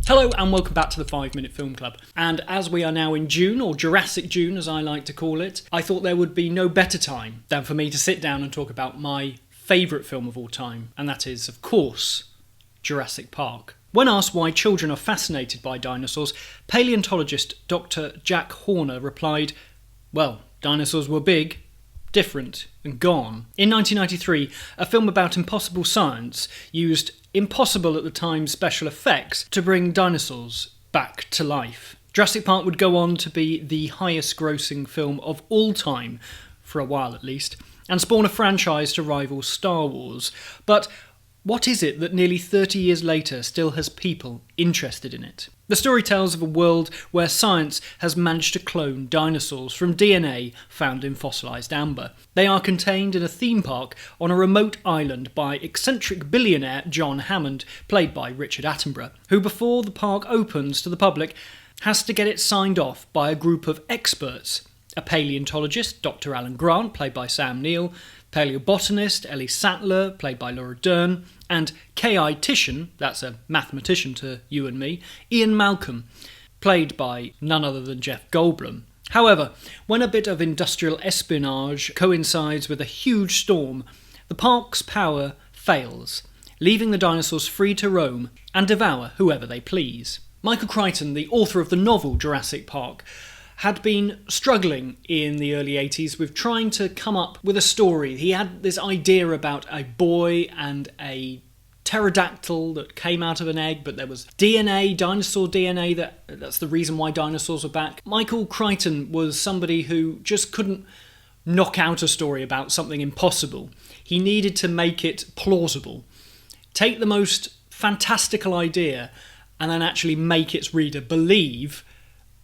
Hello and welcome back to the 5 Minute Film Club. And as we are now in June, or Jurassic June as I like to call it, I thought there would be no better time than for me to sit down and talk about my favourite film of all time, and that is, of course, Jurassic Park. When asked why children are fascinated by dinosaurs, paleontologist Dr. Jack Horner replied, well, dinosaurs were big, different, and gone. In 1993, a film about impossible science used impossible at the time special effects to bring dinosaurs back to life. Jurassic Park would go on to be the highest grossing film of all time, for a while at least, and spawn a franchise to rival Star Wars. But what is it that nearly 30 years later still has people interested in it? The story tells of a world where science has managed to clone dinosaurs from DNA found in fossilised amber. They are contained in a theme park on a remote island by eccentric billionaire John Hammond, played by Richard Attenborough, who before the park opens to the public has to get it signed off by a group of experts. A paleontologist, Dr. Alan Grant, played by Sam Neill, paleobotanist Ellie Sattler, played by Laura Dern, and K.I.tician, that's a mathematician to you and me, Ian Malcolm, played by none other than Jeff Goldblum. However, when a bit of industrial espionage coincides with a huge storm, the park's power fails, leaving the dinosaurs free to roam and devour whoever they please. Michael Crichton, the author of the novel Jurassic Park, had been struggling in the early 80s with trying to come up with a story. He had this idea about a boy and a pterodactyl that came out of an egg, but there was DNA, dinosaur DNA, that's the reason why dinosaurs were back. Michael Crichton was somebody who just couldn't knock out a story about something impossible. He needed to make it plausible. Take the most fantastical idea and then actually make its reader believe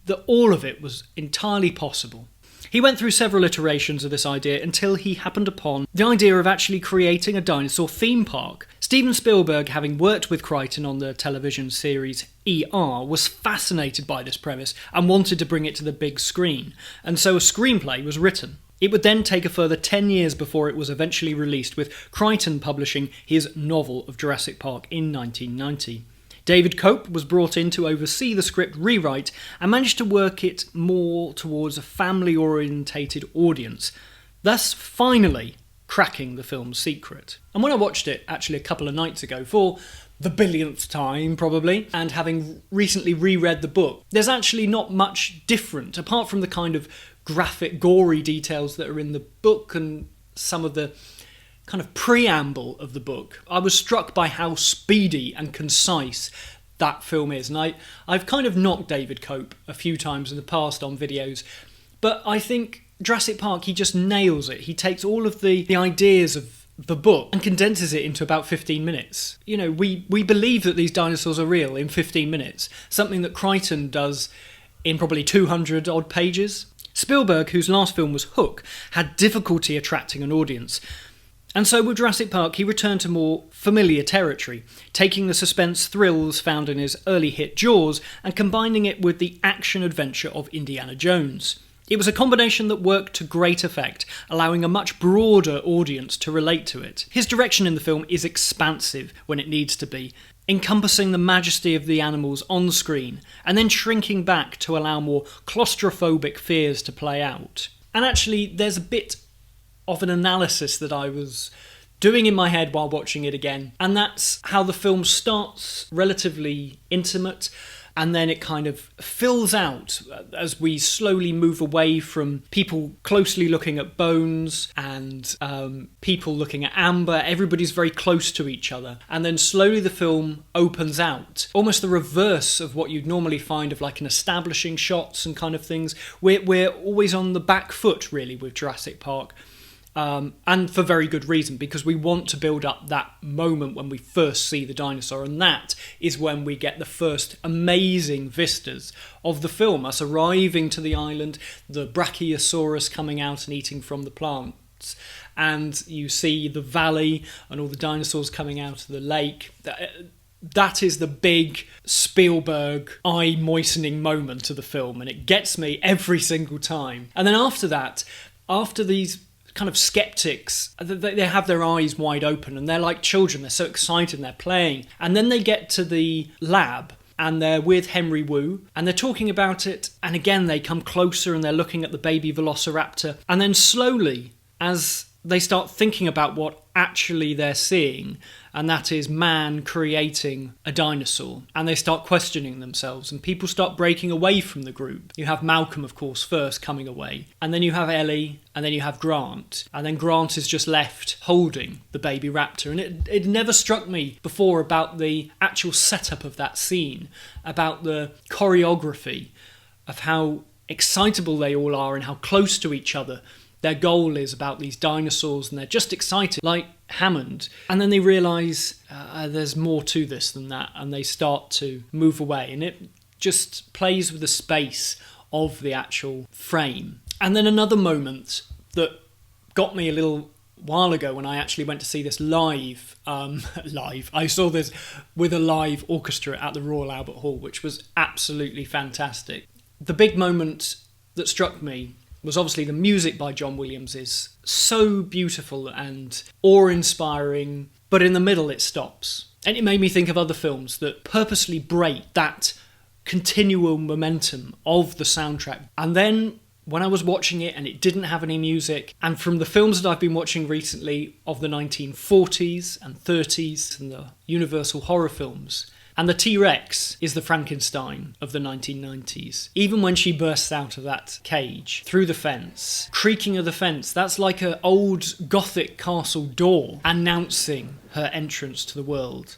that all of it was entirely possible. He went through several iterations of this idea until he happened upon the idea of actually creating a dinosaur theme park. Steven Spielberg, having worked with Crichton on the television series ER, was fascinated by this premise and wanted to bring it to the big screen, and so a screenplay was written. It would then take a further 10 years before it was eventually released, with Crichton publishing his novel of Jurassic Park in 1990. David Cope was brought in to oversee the script rewrite and managed to work it more towards a family-orientated audience, thus finally cracking the film's secret. And when I watched it actually a couple of nights ago, for the billionth time probably, and having recently reread the book, there's actually not much different, apart from the kind of graphic, gory details that are in the book and some of the kind of preamble of the book. I was struck by how speedy and concise that film is, and I've kind of knocked David Cope a few times in the past on videos, but I think Jurassic Park, he just nails it. He takes all of the ideas of the book and condenses it into about 15 minutes. You know, we believe that these dinosaurs are real in 15 minutes, something that Crichton does in probably 200 odd pages. Spielberg, whose last film was Hook, had difficulty attracting an audience. And so with Jurassic Park, he returned to more familiar territory, taking the suspense thrills found in his early hit Jaws and combining it with the action-adventure of Indiana Jones. It was a combination that worked to great effect, allowing a much broader audience to relate to it. His direction in the film is expansive when it needs to be, encompassing the majesty of the animals on screen, and then shrinking back to allow more claustrophobic fears to play out. And actually, there's a bit of an analysis that I was doing in my head while watching it again, and that's how the film starts relatively intimate and then it kind of fills out as we slowly move away from people closely looking at bones and people looking at amber. Everybody's very close to each other, and then slowly the film opens out, almost the reverse of what you'd normally find of like an establishing shots and kind of things. We're always on the back foot really with Jurassic Park. And for very good reason, because we want to build up that moment when we first see the dinosaur, and that is when we get the first amazing vistas of the film, us arriving to the island, the Brachiosaurus coming out and eating from the plants, and you see the valley and all the dinosaurs coming out of the lake. That is the big Spielberg eye-moistening moment of the film, and it gets me every single time. And then after that, after these kind of skeptics, they have their eyes wide open and they're like children, they're so excited and they're playing, and then they get to the lab and they're with Henry Wu, and they're talking about it, and again they come closer and they're looking at the baby velociraptor, and then slowly, as they start thinking about what actually they're seeing, and that is man creating a dinosaur, and they start questioning themselves, and people start breaking away from the group. You have Malcolm, of course, first coming away, and then you have Ellie, and then you have Grant, and then Grant is just left holding the baby raptor. And it never struck me before about the actual setup of that scene, about the choreography of how excitable they all are and how close to each other their goal is about these dinosaurs, and they're just excited, like Hammond. And then they realise there's more to this than that, and they start to move away. And it just plays with the space of the actual frame. And then another moment that got me a little while ago when I actually went to see this live. I saw this with a live orchestra at the Royal Albert Hall, which was absolutely fantastic. The big moment that struck me was obviously the music by John Williams is so beautiful and awe-inspiring, but in the middle it stops. And it made me think of other films that purposely break that continual momentum of the soundtrack. And then when I was watching it and it didn't have any music, and from the films that I've been watching recently of the 1940s and 30s and the Universal horror films, and the T-Rex is the Frankenstein of the 1990s. Even when she bursts out of that cage, through the fence, creaking of the fence, that's like an old Gothic castle door announcing her entrance to the world.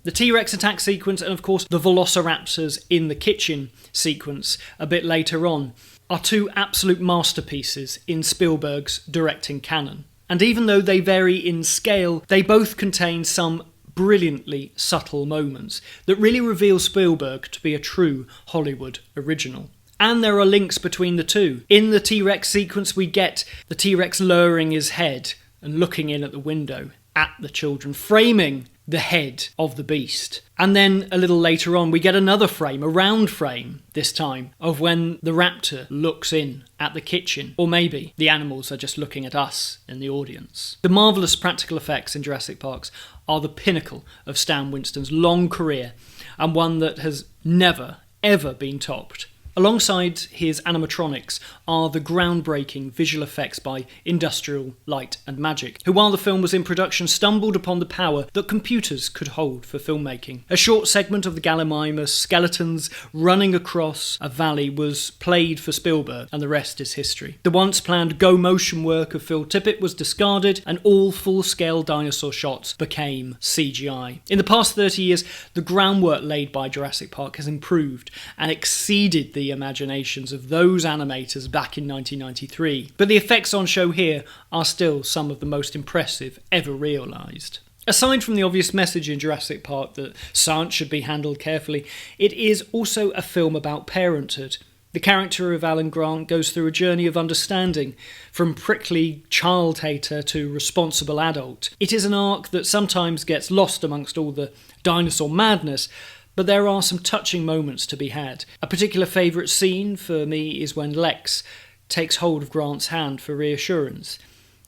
The T-Rex attack sequence, and of course the Velociraptors in the kitchen sequence a bit later on, are two absolute masterpieces in Spielberg's directing canon. And even though they vary in scale, they both contain some brilliantly subtle moments that really reveal Spielberg to be a true Hollywood original. And there are links between the two. In the T-Rex sequence, we get the T-Rex lowering his head and looking in at the window at the children, framing the head of the beast. And then a little later on, we get another frame, a round frame this time, of when the raptor looks in at the kitchen. Or maybe the animals are just looking at us in the audience. The marvellous practical effects in Jurassic Park are the pinnacle of Stan Winston's long career, and one that has never, ever been topped. Alongside his animatronics are the groundbreaking visual effects by Industrial Light and Magic, who while the film was in production stumbled upon the power that computers could hold for filmmaking. A short segment of the Gallimimus skeletons running across a valley was played for Spielberg, and the rest is history. The once planned go-motion work of Phil Tippett was discarded, and all full-scale dinosaur shots became CGI. In the past 30 years, the groundwork laid by Jurassic Park has improved and exceeded the imaginations of those animators back in 1993. But the effects on show here are still some of the most impressive ever realised. Aside from the obvious message in Jurassic Park that science should be handled carefully, it is also a film about parenthood. The character of Alan Grant goes through a journey of understanding, from prickly child hater to responsible adult. It is an arc that sometimes gets lost amongst all the dinosaur madness, but there are some touching moments to be had. A particular favourite scene for me is when Lex takes hold of Grant's hand for reassurance.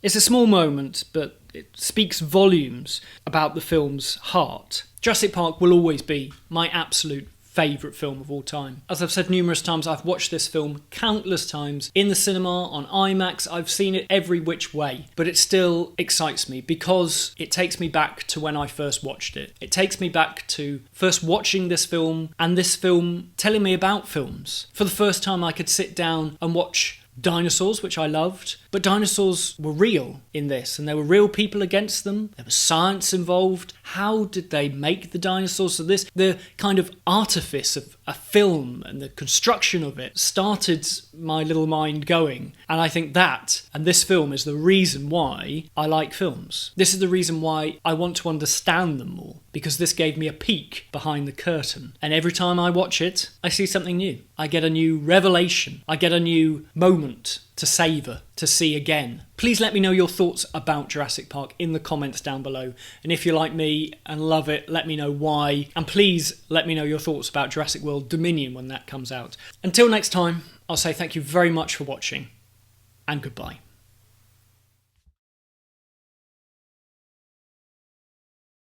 It's a small moment, but it speaks volumes about the film's heart. Jurassic Park will always be my absolute favourite film of all time. As I've said numerous times, I've watched this film countless times in the cinema, on IMAX. I've seen it every which way, but it still excites me because it takes me back to when I first watched it. It takes me back to first watching this film and this film telling me about films. For the first time, I could sit down and watch dinosaurs, which I loved, but dinosaurs were real in this, and there were real people against them. There was science involved. How did they make the dinosaurs? So the kind of artifice of a film and the construction of it started my little mind going. And I think that, and this film, is the reason why I like films. This is the reason why I want to understand them more, because this gave me a peek behind the curtain. And every time I watch it, I see something new. I get a new revelation. I get a new moment to savour, to see again. Please let me know your thoughts about Jurassic Park in the comments down below. And if you're like me and love it, let me know why. And please let me know your thoughts about Jurassic World Dominion when that comes out. Until next time, I'll say thank you very much for watching, and goodbye.